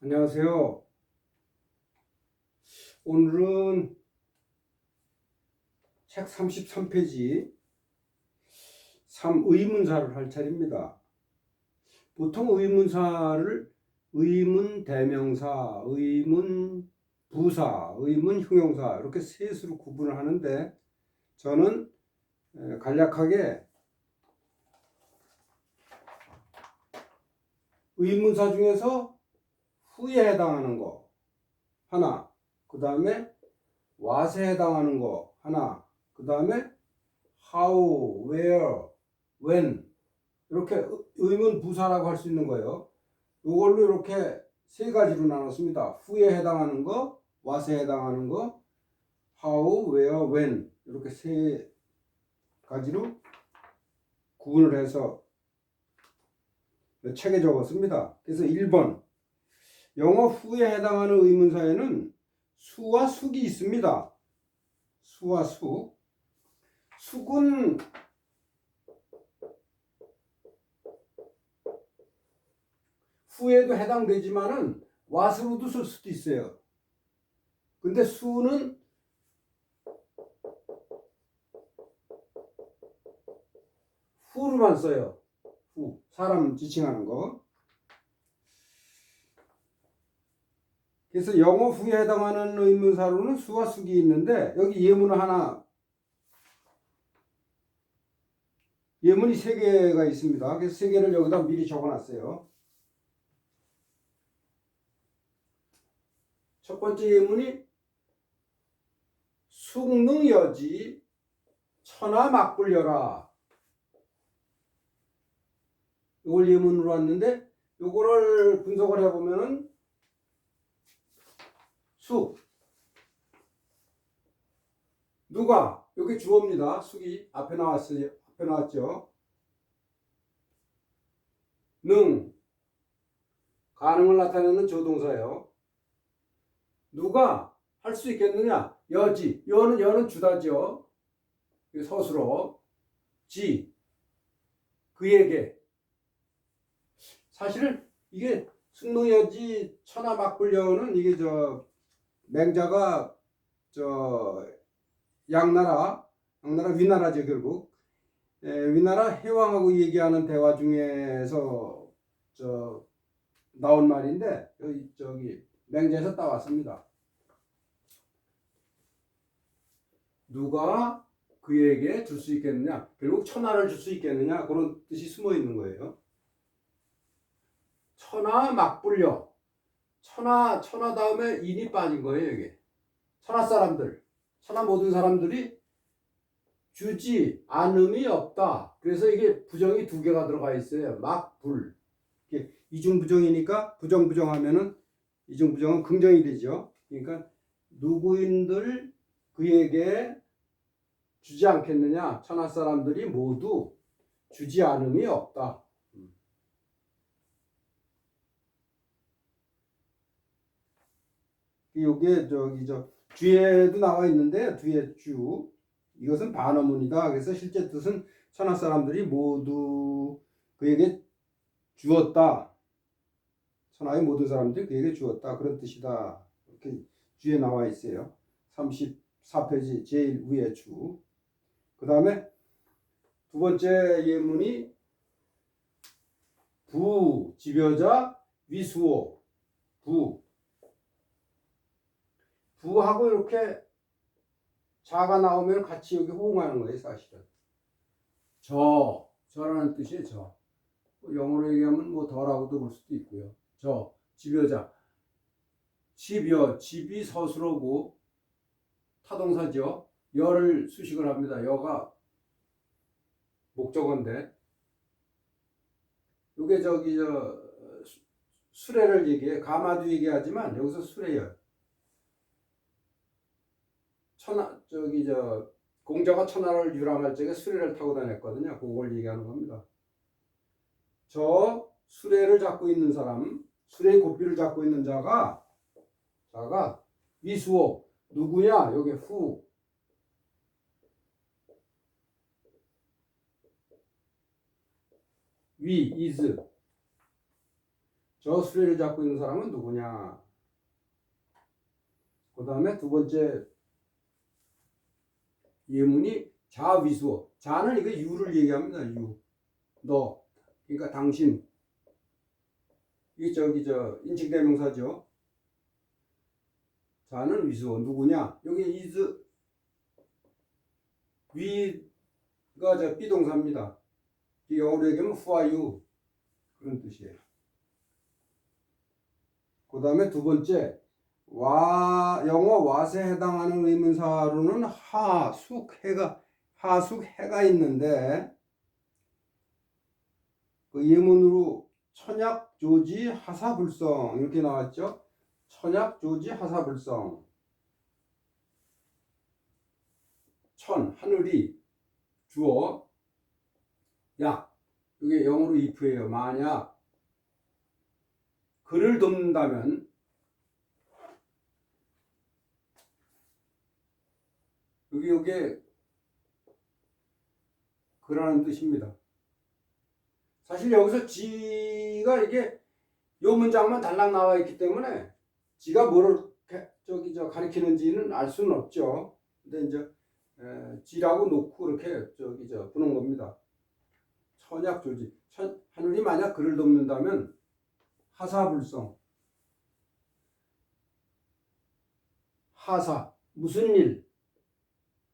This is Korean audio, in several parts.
안녕하세요. 오늘은 책 33페이지 3 의문사를 할 차례입니다. 보통 의문사를 의문 대명사, 의문 부사, 의문 형용사 이렇게 셋으로 구분을 하는데 저는 간략하게 의문사 중에서 후에 해당하는 거 하나, 그 다음에 what에 해당하는 거 하나, 그 다음에 how, where, when 이렇게 의문 부사라고 할 수 있는 거예요. 이걸로 이렇게 세 가지로 나눴습니다. 후에 해당하는 거, what에 해당하는 거, how, where, when 이렇게 세 가지로 구분을 해서 책에 적었습니다. 그래서 1번 영어 후에 해당하는 의문사에는 수와 숙이 있습니다. 수와 숙. 숙은 후에도 해당되지만은 what으로도 쓸 수도 있어요. 근데 수는 후로만 써요. 후. 사람 지칭하는 거. 그래서 영어 후에 해당하는 의문사로는 수와 숙이 있는데 여기 예문을 하나 예문이 3개가 있습니다. 그래서 3개를 여기다 미리 적어놨어요. 첫 번째 예문이 숙능여지 천하 맞불려라. 이걸 예문으로 왔는데 이거를 분석을 해보면은 숙 누가 여기 주어입니다. 숙이 앞에 나왔어요. 앞에 나왔죠. 능 가능을 나타내는 조동사예요. 누가 할 수 있겠느냐? 여지. 여는 주다죠. 서술어. 지 그에게. 사실은 이게 숙능여지 천하 맞불려는 이게 맹자가 양나라 위나라죠 결국. 위나라 해왕하고 얘기하는 대화 중에서 나온 말인데 저기 맹자에서 따왔습니다. 누가 그에게 줄 수 있겠느냐? 결국 천하를 줄 수 있겠느냐? 그런 뜻이 숨어 있는 거예요. 천하 맞불려. 천하 다음에 인이 빠진 거예요, 이게. 천하 사람들, 천하 모든 사람들이 주지 않음이 없다. 그래서 이게 부정이 2개가 들어가 있어요. 막불. 이중부정이니까 부정하면은 이중부정은 긍정이 되죠. 그러니까 누구인들 그에게 주지 않겠느냐? 천하 사람들이 모두 주지 않음이 없다. 이게 뒤에도 나와 있는데 뒤에 주 이것은 반어문이다. 그래서 실제 뜻은 천하 사람들이 모두 그에게 주었다. 천하의 모든 사람들이 그에게 주었다. 그런 뜻이다. 이렇게 뒤에 나와 있어요. 34페이지 제일 위에 주. 그 다음에 두 번째 예문이 부, 지벼자, 위수호. 부하고 이렇게 자가 나오면 같이 여기 호응하는 거예요, 사실은. 저라는 뜻이에요, 저. 영어로 얘기하면 뭐 더라고도 볼 수도 있고요. 지벼자. 집이 서술어고 타동사죠. 여를 수식을 합니다. 여가 목적어인데. 요게 수레를 얘기해. 가마도 얘기하지만 여기서 수레요. 공자가 천하를 유람할 적에 수레를 타고 다녔거든요. 그걸 얘기하는 겁니다. 저 수레를 잡고 있는 사람, 수레의 고삐를 잡고 있는 자가 위수호. 누구냐? 여기 후. 위, is. 저 수레를 잡고 있는 사람은 누구냐? 그 다음에 두 번째 예문이 자위수어. 자는 이거 유를 얘기합니다. 유. 너. 그러니까 당신. 이게 인칭대명사죠. 자는 위수어. 누구냐? 여기 is 위가 비동사입니다. 영어로 얘기하면 who are you? 그런 뜻이에요. 그 다음에 두 번째 영어 what에 해당하는 의문사로는 하숙해가 있는데 그 예문으로 천약 조지 하사불성 이렇게 나왔죠. 천약 조지 하사불성. 천 하늘이 주어 약 이게 영어로 if예요. 만약 그를 돕는다면 여기에 그라는 뜻입니다. 사실 여기서 지가 이게 요 문장만 달랑 나와 있기 때문에 지가 뭐를 가리키는지는 알 수는 없죠. 근데 이제 지라고 놓고 이렇게 부는 겁니다. 천약 조지. 하늘이 만약 그를 돕는다면 하사불성. 하사 무슨 일?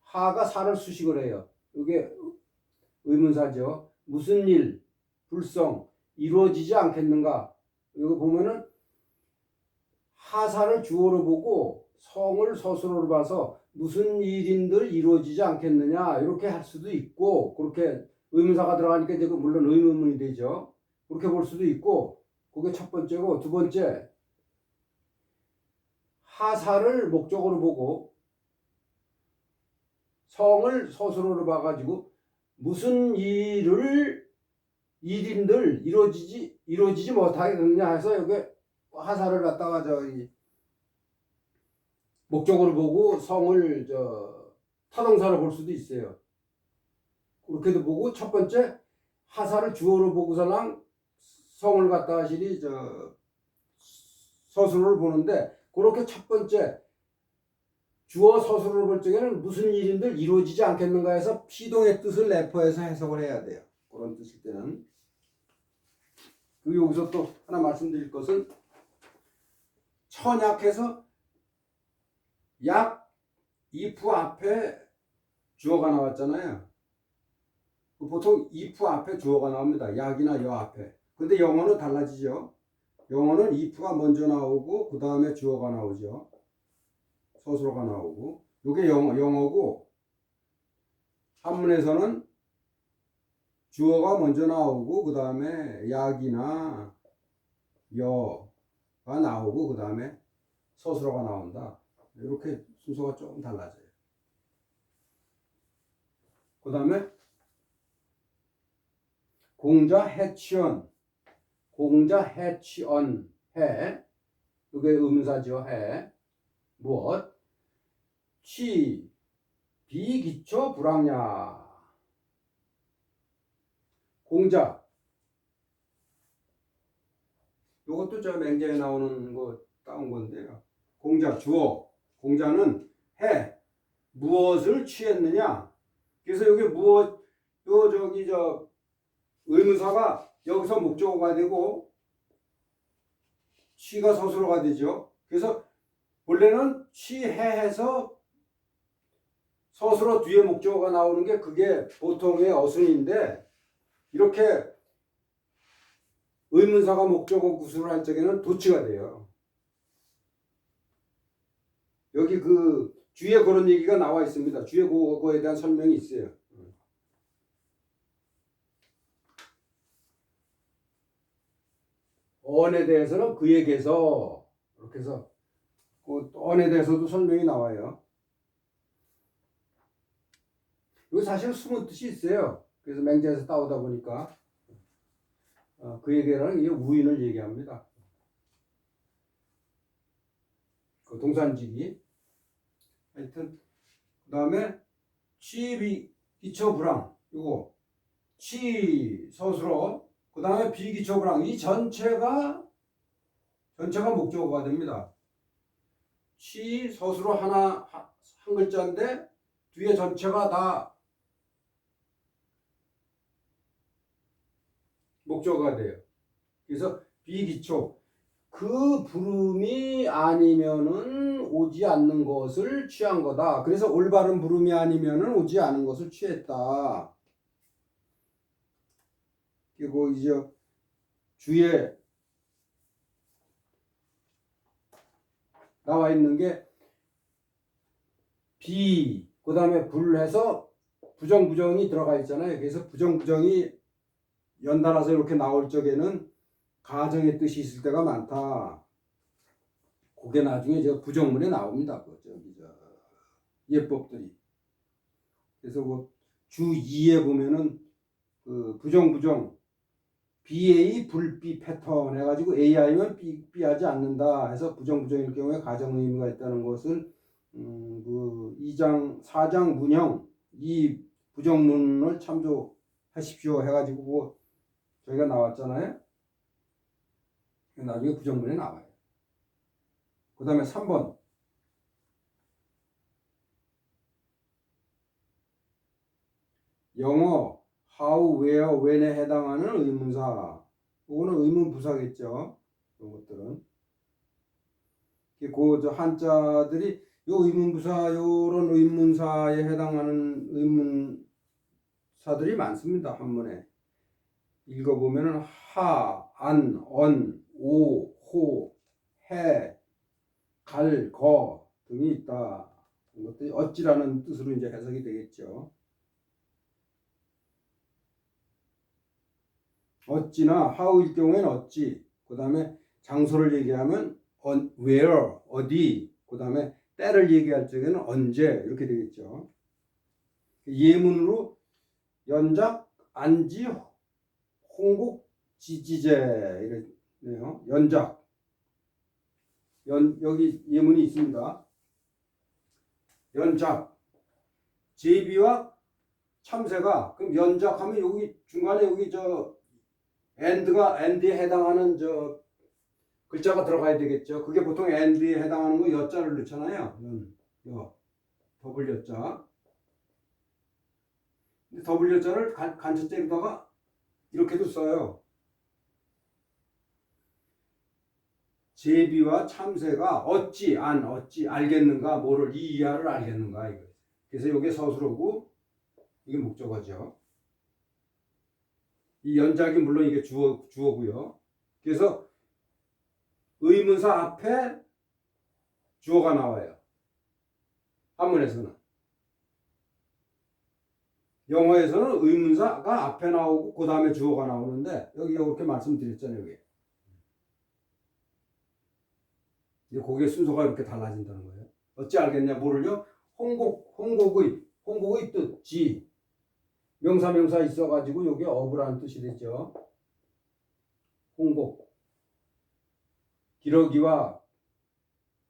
하가 사를 수식을 해요. 이게 의문사죠. 무슨 일? 불성 이루어지지 않겠는가? 이거 보면은 하사를 주어로 보고 성을 서술어로 봐서 무슨 일인들 이루어지지 않겠느냐 이렇게 할 수도 있고 그렇게 의문사가 들어가니까 이제 물론 의문문이 되죠. 그렇게 볼 수도 있고 그게 첫 번째고 두 번째 하사를 목적으로 보고 성을 서술어로 봐가지고 무슨 일인들 이루어지지 못하겠느냐 해서 여기 하사를 갖다가 목적으로 보고 성을 타동사로 볼 수도 있어요. 그렇게도 보고 첫 번째 하사를 주어로 보고서랑 성을 갖다가 서술어를 보는데 그렇게 첫 번째 주어 서술어를 볼 적에는 무슨 일인들 이루어지지 않겠는가 해서 피동의 뜻을 내포해서 해석을 해야 돼요. 그런 뜻일 때는. 그리고 여기서 또 하나 말씀드릴 것은 천약해서 약 if 앞에 주어가 나왔잖아요. 보통 if 앞에 주어가 나옵니다. 약이나 여 앞에. 근데 영어는 달라지죠. 영어는 if가 먼저 나오고 그 다음에 주어가 나오죠. 서술어가 나오고. 이게 영어고 한문에서는 주어가 먼저 나오고 그 다음에 약이나 여가 나오고 그 다음에 서술어가 나온다. 이렇게 순서가 조금 달라져요. 그 다음에 공자 해취언 해 이게 의문사죠. 해 무엇 취 비기초 불황야 공자 이것도 저 맹자에 나오는 거 따온 건데요. 공자 주어 공자는 해 무엇을 취했느냐. 그래서 여기 무엇 의문사가 여기서 목적어가 되고 취가 서술어가 되죠. 그래서 원래는 취해해서 서술어 뒤에 목적어가 나오는 게 그게 보통의 어순인데 이렇게 의문사가 목적어 구술을 할 적에는 도치가 돼요. 여기 그 뒤에 그런 얘기가 나와 있습니다. 뒤에 그거에 대한 설명이 있어요. 언에 대해서는 그에게서 이렇게 해서 그 언에 대해서도 설명이 나와요. 이거 사실 숨은 뜻이 있어요. 그래서 맹자에서 따오다 보니까 그에게라는 이게 우인을 얘기합니다. 그 동산지기. 하여튼 그 다음에 취비기초불황 이거 취 서술어 그 다음에 비기초불황 이 전체가 전체가 목적어가 됩니다. 취 서술어 하나 한 글자인데 뒤에 전체가 다 목적어가 돼요. 그래서 비기초 그 부름이 아니면은 오지 않는 것을 취한 거다. 그래서 올바른 부름이 아니면은 오지 않은 것을 취했다. 그리고 이제 주에 나와 있는 게 비, 그 다음에 불 해서 부정부정이 들어가 있잖아요. 그래서 부정부정이 연달아서 이렇게 나올 적에는 가정의 뜻이 있을 때가 많다. 그게 나중에 저 부정문에 나옵니다. 그 저기 저 예법들이. 그래서 그주 2에 보면은 그 부정부정 BA 불비 패턴 해가지고 AI면 B하지 않는다 해서 부정부정일 경우에 가정 의미가 있다는 것을 그 2장 4장 문형 이 부정문을 참조하십시오 해가지고 뭐 저희가 나왔잖아요. 나중에 부정문에 나와요. 그 다음에 3번 영어 how, where, when에 해당하는 의문사. 그거는 의문부사겠죠. 그런 것들은. 그 한자들이 요 의문부사 요런 의문사에 해당하는 의문사들이 많습니다. 한문에. 읽어보면은 하, 안, 언, 오, 호, 해, 갈, 거 등이 있다. 이것들이 어찌라는 뜻으로 이제 해석이 되겠죠. 어찌나 how일 경우에는 어찌, 그 다음에 장소를 얘기하면 where, 어디, 그 다음에 때를 얘기할 적에는 언제 이렇게 되겠죠. 예문으로 연작, 안지, 홍곡, 지지제 이래요. 연작. 여기 예문이 있습니다. 연작. 제비와 참새가 그럼 연작하면 여기 중간에 여기 저 and에 해당하는 저 글자가 들어가야 되겠죠. 그게 보통 and에 해당하는 거 여자를 넣잖아요. 더블 여자. 근데 더블 여자를 간접자에다가 이렇게도 써요. 제비와 참새가 어찌 알겠는가 뭐를 이 이하를 알겠는가 이거. 그래서 이게 서술어고 이게 목적어죠. 이 연작이 물론 이게 주어고요. 그래서 의문사 앞에 주어가 나와요. 한문에서는. 영어에서는 의문사가 앞에 나오고 그 다음에 주어가 나오는데 여기 이렇게 말씀드렸잖아요. 여기. 그게 순서가 이렇게 달라진다는 거예요. 어찌 알겠냐 뭐를요? 홍곡의 뜻 지 명사 있어가지고 여기 어부라는 뜻이 되죠. 홍곡 기러기와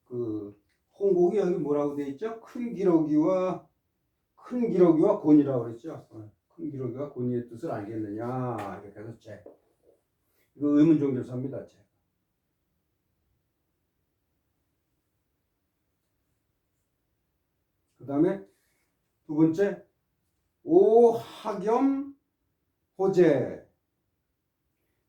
그 홍곡이 여기 뭐라고 돼 있죠? 큰 기러기와 곤이라고 그랬죠. 큰 기러기와 곤이의 뜻을 알겠느냐 이렇게 해서 제 이거 의문종결사입니다. 제. 그 다음에 두 번째 오하겸 호재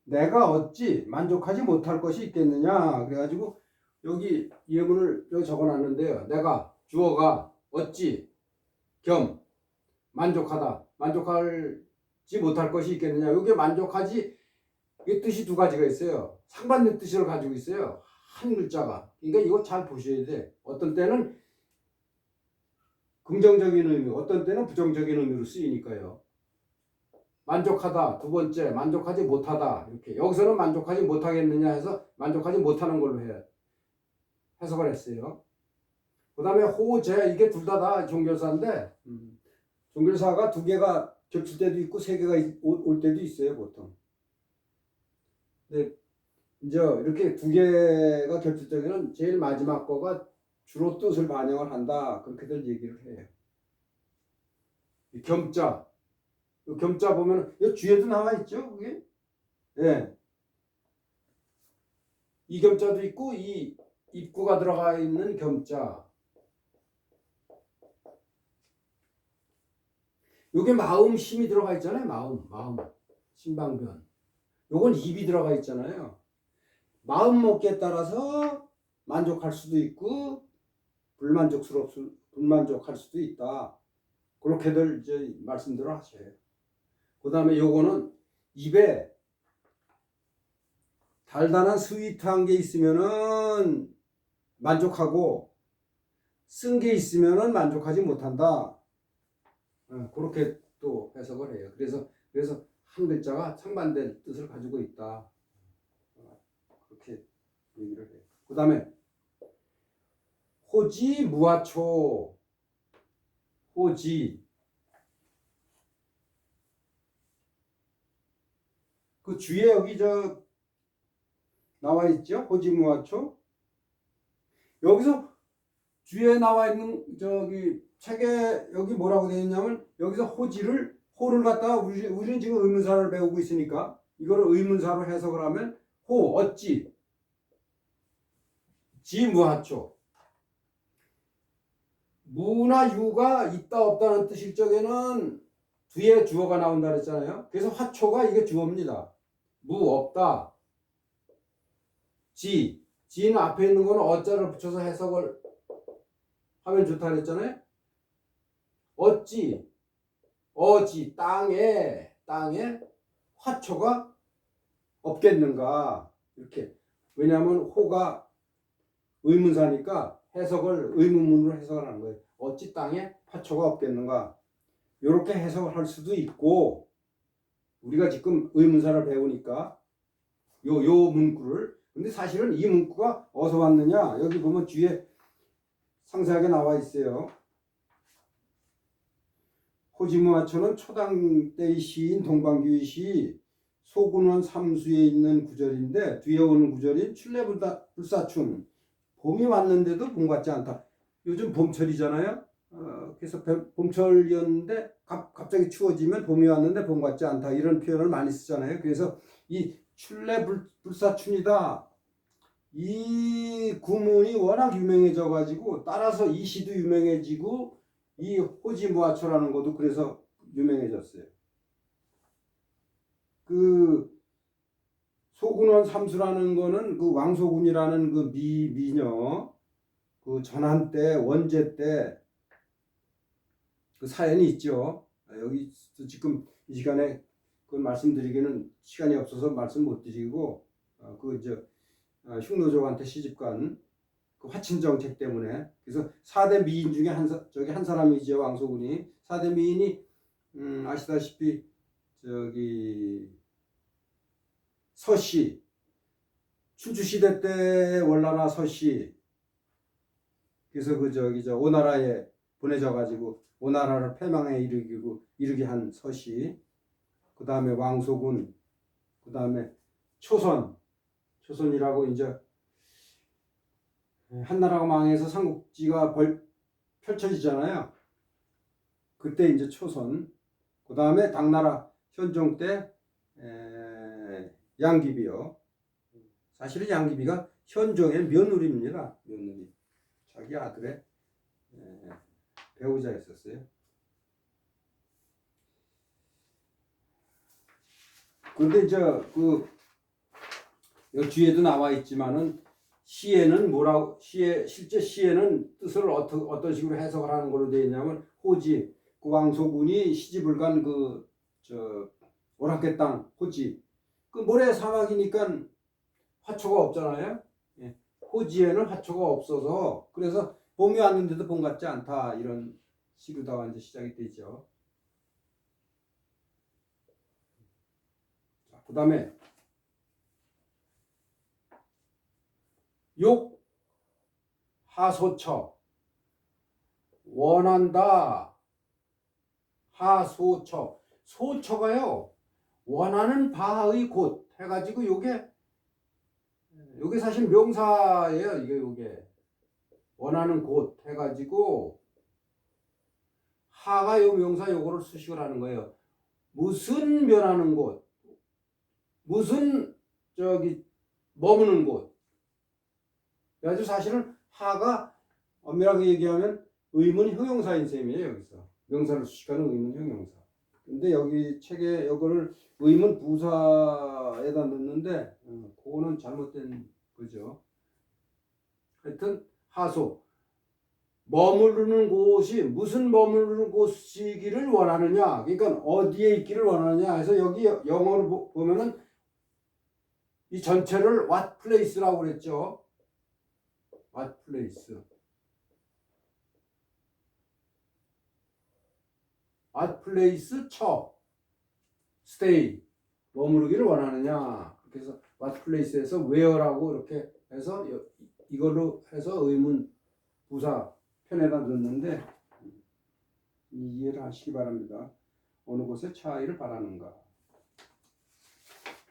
내가 어찌 만족하지 못할 것이 있겠느냐 그래가지고 여기 예문을 여기 적어놨는데요. 내가 주어가 어찌 겸 만족하지 못할 것이 있겠느냐. 여기 만족하지 이 뜻이 두 가지가 있어요. 상반된 뜻을 가지고 있어요. 한 글자가. 그러니까 이거 잘 보셔야 돼. 어떤 때는 긍정적인 의미, 어떤 때는 부정적인 의미로 쓰이니까요. 만족하다, 두 번째, 만족하지 못하다. 이렇게. 여기서는 만족하지 못하겠느냐 해서 만족하지 못하는 걸로 해석을 했어요. 그 다음에 호재, 이게 둘 다 종결사인데, 종결사가 두 개가 겹칠 때도 있고, 세 개가 올 때도 있어요, 보통. 근데, 이제 이렇게 두 개가 겹칠 때는 제일 마지막 거가 주로 뜻을 반영을 한다. 그렇게들 얘기를 해요. 겸자. 겸자 보면, 이 뒤에도 나와 있죠, 그게? 예. 이 겸자도 있고 이 입구가 들어가 있는 겸자. 요게 마음 심이 들어가 있잖아요. 마음 심방변. 요건 입이 들어가 있잖아요. 마음 먹기에 따라서 만족할 수도 있고 불만족할 수도 있다. 그렇게들 이제 말씀들을 하셔요. 그 다음에 요거는 입에 달달한 스위트한 게 있으면은 만족하고 쓴 게 있으면은 만족하지 못한다. 그렇게 또 해석을 해요. 그래서 한 글자가 상반된 뜻을 가지고 있다. 그렇게 얘기를 해요. 그 다음에 호지 무화초. 호지. 그 주에 여기 나와 있죠? 호지 무화초. 여기서 주에 나와 있는 책에 여기 뭐라고 되어 있냐면 여기서 호를 갖다가 우리는 지금 의문사를 배우고 있으니까 이거를 의문사로 해석을 하면 호 어찌 지무하초. 무나 유가 있다 없다는 뜻일 적에는 뒤에 주어가 나온다 그랬잖아요. 그래서 화초가 이게 주어입니다. 무 없다. 지는 앞에 있는 거는 어자를 붙여서 해석을 하면 좋다 그랬잖아요. 어찌 땅에 화초가 없겠는가. 이렇게. 왜냐하면 호가 의문사니까 해석을 의문문으로 해석을 하는 거예요. 어찌 땅에 화초가 없겠는가. 이렇게 해석을 할 수도 있고, 우리가 지금 의문사를 배우니까 요 문구를. 근데 사실은 이 문구가 어디서 왔느냐. 여기 보면 뒤에 상세하게 나와 있어요. 호지무화초는 초당 때의 시인 동방규의 시 소군원 삼수에 있는 구절인데 뒤에 오는 구절인 출래불사춘. 봄이 왔는데도 봄 같지 않다. 요즘 봄철이잖아요. 그래서 봄철이었는데 갑자기 추워지면 봄이 왔는데 봄 같지 않다. 이런 표현을 많이 쓰잖아요. 그래서 이 출래불사춘이다. 이 구문이 워낙 유명해져 가지고 따라서 이 시도 유명해지고 이 호지무화초라는 것도 그래서 유명해졌어요. 그 소군원 삼수라는 거는 그 왕소군이라는 그 미녀 그 전한 때 원제 때 그 사연이 있죠. 여기 지금 이 시간에 그걸 말씀드리기는 시간이 없어서 말씀 못 드리고 흉노족한테 시집간 그 화친 정책 때문에. 그래서 4대 미인 중에 한 사람이죠. 왕소군이. 4대 미인이 아시다시피 서씨, 춘추시대 때 월나라 서씨. 그래서 오나라에 보내져 가지고 오나라를 패망에 이르게 한 서씨. 그 다음에 왕소군. 그 다음에 초선이라고 이제 한나라가 망해서 삼국지가 펼쳐지잖아요. 그때 이제 초선. 그 다음에 당나라 현종 때 양귀비요. 사실은 양귀비가 현종의 며느리입니다. 며느리. 자기 아들의 배우자였었어요. 그런데 이제 여기 뒤에도 나와 있지만은 시에는 실제 시에는 뜻을 어떤 식으로 해석을 하는 걸로 되어 있냐면 호지, 그 왕소군이 시집을 간 오락계 땅 호지. 그 모래 사막이니까 화초가 없잖아요. 예. 호지에는 화초가 없어서 그래서 봄이 왔는데도 봄 같지 않다. 이런 시로다가 이제 시작이 되죠. 그 다음에 욕 하소처 원한다. 하소처 소처가요 원하는 바의 곳 해가지고 요게 사실 명사예요. 요게 원하는 곳 해가지고 하가 요 명사 요거를 수식을 하는 거예요. 무슨 면하는 곳, 무슨 머무는 곳. 그래가지고 사실은 하가 엄밀하게 얘기하면 의문 형용사인 셈이에요. 여기서 명사를 수식하는 의문 형용사. 근데 여기 책에 이거를 의문 부사에다 넣는데 그거는 잘못된 거죠. 하여튼 하소 머무르는 곳이 무슨 머무르는 곳이기를 원하느냐, 그러니까 어디에 있기를 원하느냐 해서 여기 영어로 보면은 이 전체를 what place라고 그랬죠. what place. what place 처 stay 머무르기를 원하느냐. 그래서 what place에서 where라고 이렇게 해서 이걸로 해서 의문 부사 편에다 넣는데 이해를 하시기 바랍니다. 어느 곳에 차이를 바라는가.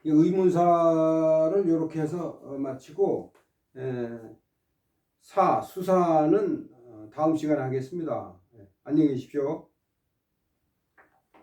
이 의문사를 이렇게 해서 마치고 수사는 다음 시간에 하겠습니다. 안녕히 계십시오.